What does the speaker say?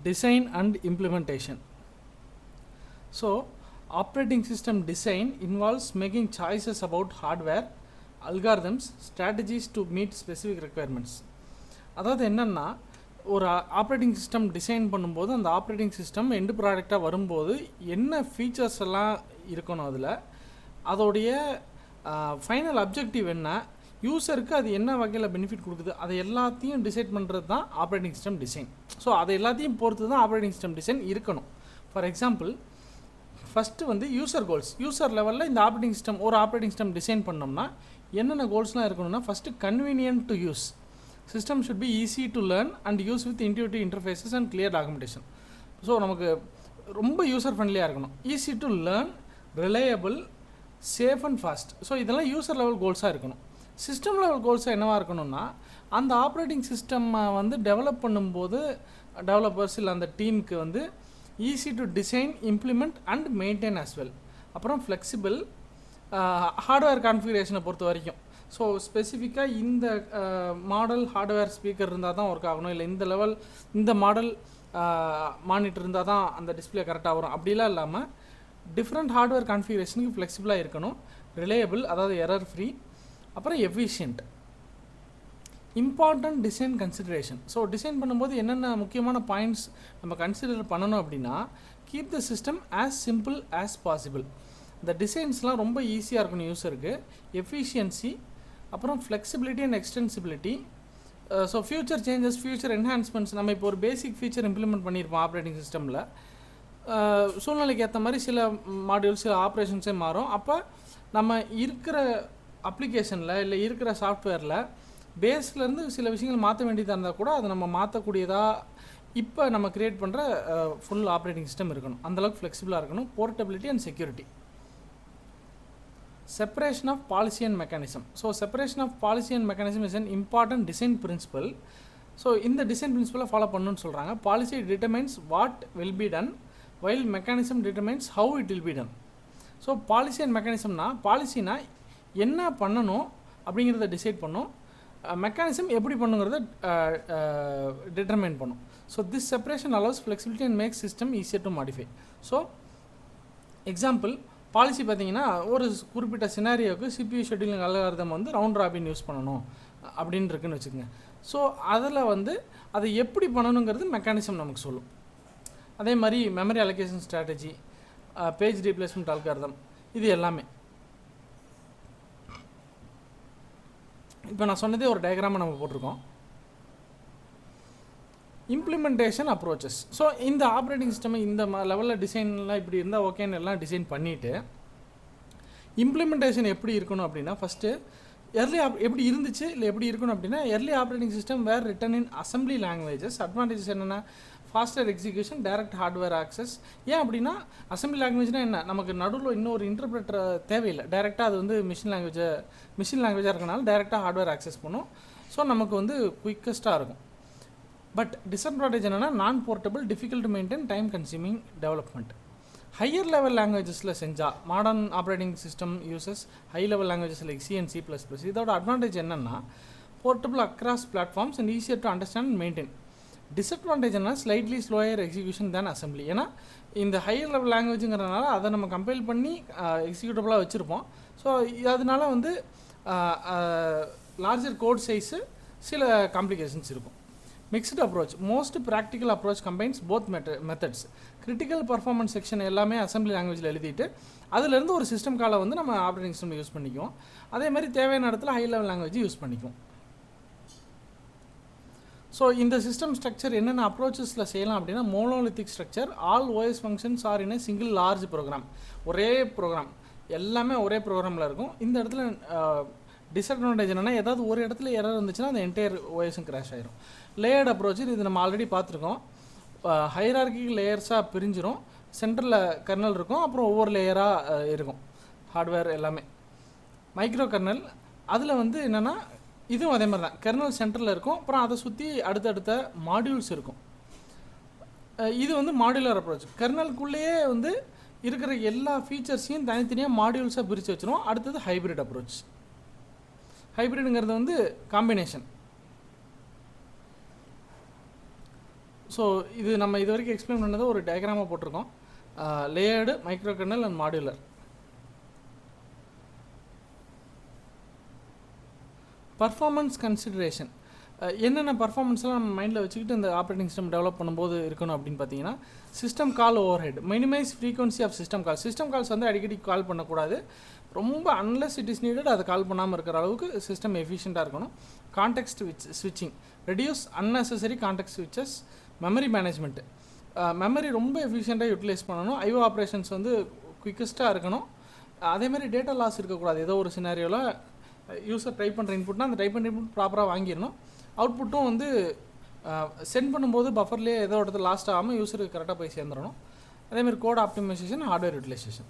Design and implementation. So, operating system design involves making choices about hardware, algorithms, strategies to meet specific requirements. அதாவது என்னென்னா ஒரு operating system design பண்ணும்போது அந்த operating system end ப்ராடக்டாக வரும்போது என்ன ஃபீச்சர்ஸ் எல்லாம் இருக்கணும், அதில் அதோடைய ஃபைனல் அப்ஜெக்டிவ் என்ன, யூஸருக்கு அது என்ன வகையில் பெனிஃபிட் கொடுக்குது, அதை எல்லாத்தையும் டிசைட் பண்ணுறது தான் ஆப்ரேட்டிங் சிஸ்டம் டிசைன். ஸோ அதை எல்லாத்தையும் பொறுத்து தான் ஆப்ரேட்டிங் சிஸ்டம் டிசைன் இருக்கணும். ஃபார் எக்ஸாம்பிள், ஃபஸ்ட்டு வந்து யூசர் கோல்ஸ். யூசர் லெவலில் இந்த ஆப்ரேட்டிங் சிஸ்டம் ஒரு ஆப்ரேட்டிங் சிஸ்டம் டிசைன் பண்ணோம்னா என்னென்ன கோல்ஸ்லாம் இருக்கணும்னா, first convenient to use. System should be easy to learn and use with intuitive interfaces and clear documentation. So நமக்கு ரொம்ப யூசர் ஃப்ரெண்ட்லியாக இருக்கணும். Easy to learn, reliable, safe and fast. So இதெல்லாம் user level கோல்ஸாக இருக்கணும். System level கோல்ஸாக என்னவாக இருக்கணும்னா, அந்த operating சிஸ்டம்மை வந்து டெவலப் பண்ணும்போது டெவலப்பர்ஸ் இல்லை அந்த டீமுக்கு வந்து easy to design, implement and maintain as well. அப்புறம் ஃப்ளெக்சிபிள், ஹார்ட்வேர் கான்ஃபிகரேஷனை பொறுத்த வரைக்கும். ஸோ ஸ்பெசிஃபிக்காக இந்த மாடல் ஹார்ட்வேர் ஸ்பீக்கர் இருந்தால் தான் ஒர்க் ஆகணும், இல்லை இந்த லெவல் இந்த மாடல் மானிட்டர் இருந்தால் தான் அந்த டிஸ்பிளே கரெக்டாக வரும், அப்படிலாம் இல்லாமல் டிஃப்ரெண்ட் ஹார்ட்வேர் கான்ஃபிகரேஷனுக்கு ஃப்ளெக்சிபிளாக இருக்கணும். ரிலையபிள், அதாவது எரர் ஃப்ரீ. அப்புறம் efficient. Important design consideration. So design பண்ணும்போது என்னென்ன முக்கியமான பாயிண்ட்ஸ் நம்ம கன்சிடர் பண்ணணும் அப்படின்னா, keep the system as simple as possible. இந்த டிசைன்ஸ்லாம் ரொம்ப ஈஸியாக இருக்கணும் யூஸருக்கு. எஃபிஷியன்சி, அப்புறம் flexibility and extensibility. So future changes, future enhancements. நம்ம இப்போ ஒரு பேசிக் ஃபீச்சர் இம்ப்ளிமெண்ட் பண்ணியிருப்போம் ஆப்ரேட்டிங் சிஸ்டமில். சூழ்நிலைக்கு ஏற்ற மாதிரி சில மாடியூல்ஸ், சில ஆப்ரேஷன்ஸே மாறும். அப்போ நம்ம இருக்கிற அப்ளிகேஷனில் இல்லை இருக்கிற சாஃப்ட்வேரில் பேஸ்லேருந்து சில விஷயங்கள் மாற்ற வேண்டியதாக இருந்தால் கூட அதை நம்ம மாற்றக்கூடியதாக இப்போ நம்ம க்ரியேட் பண்ணுற ஃபுல் ஆப்ரேட்டிங் சிஸ்டம் இருக்கணும். அந்தளவுக்கு ஃப்ளெக்சிபிளாக இருக்கணும். Portability and security. Separation of policy and mechanism. So separation of policy and mechanism is an important design principle. So இந்த design principle follow பண்ணணும்னு சொல்கிறாங்க. Policy determines what will be done while mechanism determines how it will be done. So policy and mechanismனா, பாலிசினா என்ன பண்ணணும் அப்படிங்கிறத decide பண்ணும், mechanism எப்படி பண்ணுங்கிறத determine பண்ணும். So this separation allows flexibility and make system easier to modify. So example, policy பார்த்தீங்கன்னா ஒரு குறிப்பிட்ட சினாரியோவுக்கு சிபியூ ஷெட்யூலிங் அல்காரிதம் வந்து ரவுண்ட் ராபின் யூஸ் பண்ணணும் அப்படின்னு இருக்குன்னு வச்சுக்கோங்க. ஸோ அதில் வந்து அதை எப்படி பண்ணணுங்கிறது மெக்கானிசம் நமக்கு சொல்லும். அதே மாதிரி memory allocation strategy, page replacement algorithm, இது எல்லாமே. இப்போ நான் சொன்னதே ஒரு டயக்ராமை நம்ம போட்டிருக்கோம். Implementation approaches. ஸோ இந்த ஆப்ரேட்டிங் சிஸ்டம் இந்த லெவலில் டிசைன்லாம் இப்படி இருந்தால் ஓகேன்னு எல்லாம் டிசைன் பண்ணிவிட்டு இம்ப்ளிமெண்டேஷன் எப்படி இருக்கணும் அப்படின்னா, ஃபஸ்ட்டு எப்படி இருந்துச்சு இல்லை எப்படி இருக்கணும் அப்படின்னா, early operating system were written in assembly languages. Advantages என்னென்னா, faster execution, direct hardware access. ஏன் அப்படின்னா, அசம்பிளி லாங்குவேஜ்னால் என்ன, நமக்கு நடுவில் இன்னொரு இன்டர்பிரேட்டர் தேவையில்லை. டைரெக்டாக அது வந்து மிஷின் லாங்குவேஜாக இருக்கனால டைரெக்டாக ஹார்ட்வேர் ஆக்சஸ் பண்ணும். ஸோ நமக்கு வந்து குயிக்கஸ்ட்டாக இருக்கும். பட் டிஸ்அட்வான்டேஜ் என்னென்னா, non portable, difficult to maintain, time consuming development. Higher level லாங்குவேஜஸில் செஞ்சால், modern operating system uses high level languages like C and C++. இதோட அட்வான்டேஜ் என்னென்னா, portable across platforms and easier to understand and maintain. Disadvantage என்ன, slightly slower execution than assembly. ஏன்னா இந்த higher level லாங்குவேஜுங்கிறதுனால அதை நம்ம compile பண்ணி எக்ஸிக்யூட்டபிளாக வச்சுருப்போம். ஸோ அதனால வந்து லார்ஜர் கோட் சைஸு, சில காம்ப்ளிகேஷன்ஸ் இருக்கும். Mixed approach. Most practical approach combines both methods. Critical performance section எல்லாமே அசம்பிளி லாங்குவேஜில் எழுதிட்டு அதிலேருந்து ஒரு சிஸ்டம் காலை வந்து நம்ம ஆப்ரேட்டிங் சிஸ்டம் யூஸ் பண்ணிக்குவோம். அதே மாதிரி தேவையான இடத்துல ஹை லெவல் லாங்குவேஜ் யூஸ் பண்ணிக்குவோம். ஸோ இந்த சிஸ்டம் ஸ்ட்ரக்சர் என்னென்ன அப்ரோச்சஸில் செய்யலாம் அப்படின்னா, monolithic structure. All OS functions are in single large program. ஒரே ப்ரோக்ராம், எல்லாமே ஒரே ப்ரோக்ராமில் இருக்கும். இந்த இடத்துல டிஸ்அட்வான்டேஜ் என்னென்னா, ஏதாவது ஒரு இடத்துல எரர் இருந்துச்சுன்னா அந்த என்டையர் ஓஎஸும் கிராஷ் ஆகிரும். லேயர்டு அப்ரோச், இது நம்ம ஆல்ரெடி பார்த்துருக்கோம். ஹைரார்கிக் லேயர்ஸாக பிரிஞ்சிடும். சென்டரில் கர்னல் இருக்கும், அப்புறம் ஒவ்வொரு லேயராக இருக்கும் ஹார்ட்வேர் எல்லாமே. மைக்ரோ கர்னல், அதில் வந்து என்னென்னா இதுவும் அதே மாதிரி தான். கர்னல் சென்டரில் இருக்கும், அப்புறம் அதை சுற்றி அடுத்தடுத்த மாடியூல்ஸ் இருக்கும். இது வந்து மாடுலர் அப்ரோச். கர்னலுக்குள்ளேயே வந்து இருக்கிற எல்லா ஃபீச்சர்ஸையும் தனித்தனியாக மாடியூல்ஸாக பிரித்து வச்சிரும். அடுத்தது ஹைப்ரிட் அப்ரோச். ஹைப்ரிடுங்கிறது வந்து காம்பினேஷன். ஸோ இது நம்ம இது வரைக்கும் எக்ஸ்பிளைன் பண்ணது ஒரு டயக்ராமாக போட்டிருக்கோம். Layered, micro kernel and modular. Performance consideration, என்னென்ன பர்ஃபார்மன்ஸ்லாம் நம்ம மைண்டில் வச்சுக்கிட்டு இந்த ஆப்ரேட்டிங் சிஸ்டம் டெவலப் பண்ணும்போது இருக்கணும் அப்படின்னு பார்த்தீங்கன்னா, system call overhead, minimize frequency of system call. System calls வந்து அடிக்கடி கால் பண்ணக்கூடாது. ரொம்ப அன்லெஸ் இட் இஸ் நீடட் அதை கால் பண்ணாமல் இருக்கிற அளவுக்கு சிஸ்டம் எஃபிஷியண்ட்டாக இருக்கணும். கான்டெக்ஸ்ட் ஸ்விட்சிங், reduce unnecessary contact ஸ்விட்சஸ். Memory management, memory ரொம்ப எஃபிஷியண்ட்டாக யூட்டிலைஸ் பண்ணணும். ஐஓ ஆப்ரேஷன்ஸ் வந்து குவிக்கஸ்ட்டாக இருக்கணும். அதேமாதிரி டேட்டா லாஸ் இருக்கக்கூடாது. ஏதோ ஒரு சினாரியோவில் யூஸர் டைப் பண்ணுற இன்புட்னா அந்த டைப் பண்ணுற இன்புட் ப்ராப்பராக வாங்கிடணும். அவுட்புட்டும் வந்து சென்ட் பண்ணும்போது பஃபர்லேயே ஏதோ இடத்துல லாஸ்ட் ஆகாமல் யூஸருக்கு கரெக்டாக போய் சேர்ந்துடணும். அதேமாதிரி கோட் ஆப்டிமைசேஷன், ஹார்ட்வேர் யூட்டிலைசேஷன்.